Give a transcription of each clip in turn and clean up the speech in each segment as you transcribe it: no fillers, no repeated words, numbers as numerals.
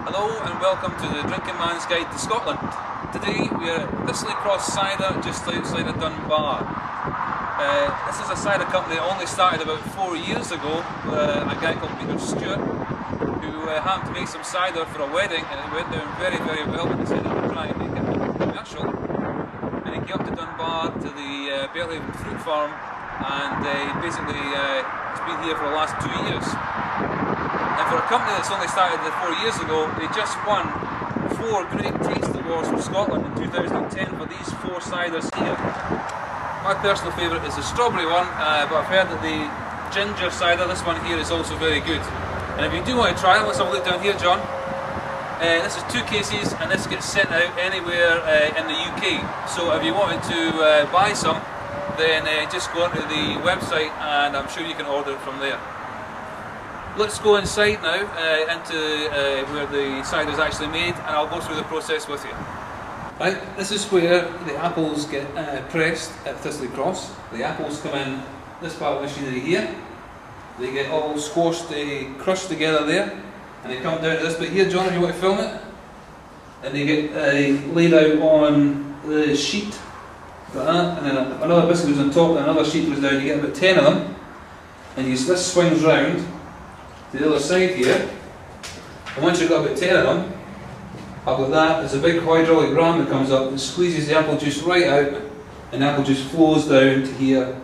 Hello and welcome to the Drinking Man's Guide to Scotland. Today we are at Thistly Cross Cider just outside of Dunbar. This is a cider company that only started about 4 years ago with a guy called Peter Stewart, who happened to make some cider for a wedding, and it went down very well, and decided to try and make it commercial. And he came up to Dunbar to the Bellhaven fruit farm, and basically it's been here for the last 2 years. And for a company that's only started 4 years ago, they just won 4 Great Taste Awards from Scotland in 2010 for these 4 ciders here. My personal favourite is the strawberry one, but I've heard that the ginger cider, this one here, is also very good. And if you do want to try it, let's have a look down here, John. This is 2 cases, and this gets sent out anywhere in the UK. So if you wanted to buy some, then just go onto the website and I'm sure you can order it from there. Let's go inside now into where the cider is actually made, and I'll go through the process with you. Right, this is where the apples get pressed at Thistly Cross. The apples come in this part of the machinery here. They get all squashed, crushed together there, and they come down to this bit here, John, if you want to film it. And they get laid out on the sheet, like that, and then another biscuit goes on top, and another sheet goes down. You get about 10 of them, and this swings round to the other side here, and once you've got about 10 of them, up like that, there's a big hydraulic ram that comes up and squeezes the apple juice right out, and the apple juice flows down to here,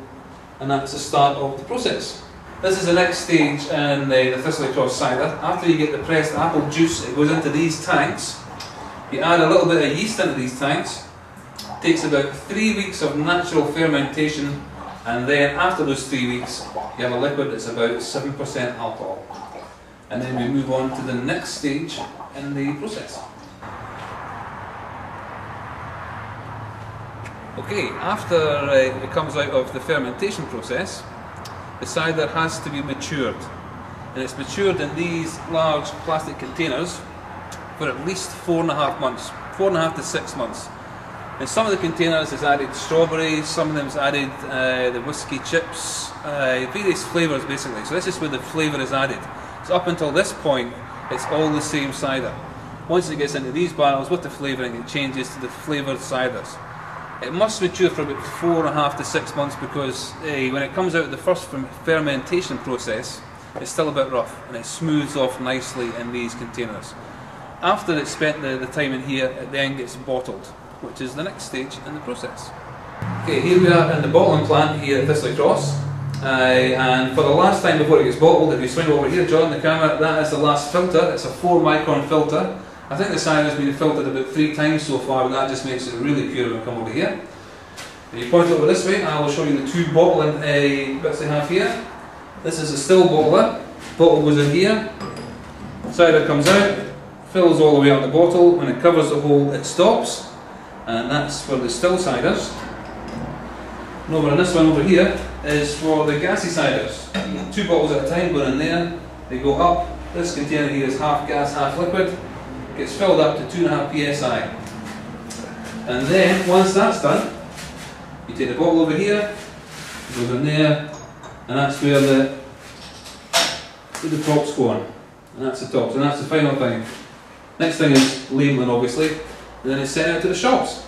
and that's the start of the process. This is the next stage in the Thistly Cross cider. After you get the pressed apple juice, it goes into these tanks. You add a little bit of yeast into these tanks. It takes about 3 weeks of natural fermentation, and then after those 3 weeks, you have a liquid that's about 7% alcohol. And then we move on to the next stage in the process. Okay, after it comes out of the fermentation process, the cider has to be matured. And it's matured in these large plastic containers for at least 4.5 months, 4.5 to 6 months. In some of the containers is added strawberries, some of them is added the whiskey chips, various flavours basically. So this is where the flavour is added. So up until this point, it's all the same cider. Once it gets into these barrels with the flavouring, it changes to the flavoured ciders. It must mature for about 4.5 to 6 months because when it comes out of the first fermentation process, it's still a bit rough and it smooths off nicely in these containers. After it's spent the time in here, it then gets bottled, which is the next stage in the process. Okay, here we are in the bottling plant here at Thistly Cross, and for the last time before it gets bottled, if you swing over here, John, the camera, that is the last filter. It's a 4 micron filter. I think the cider has been filtered about 3 times so far, but that just makes it really pure when we come over here. If you point it over this way, I will show you the 2 bottling bits they have here. This is a still bottler. Bottle goes in here, cider comes out, fills all the way up the bottle. When it covers the hole, it stops. And that's for the still ciders. And over on this one over here is for the gassy ciders. 2 bottles at a time going in there. They go up. This container here is half gas, half liquid. Gets filled up to 2.5 psi. And then once that's done, you take the bottle over here, it goes in there, and that's where the tops go on. And that's the tops, and that's the final thing. Next thing is labeling, obviously. And then it's sent out to the shops.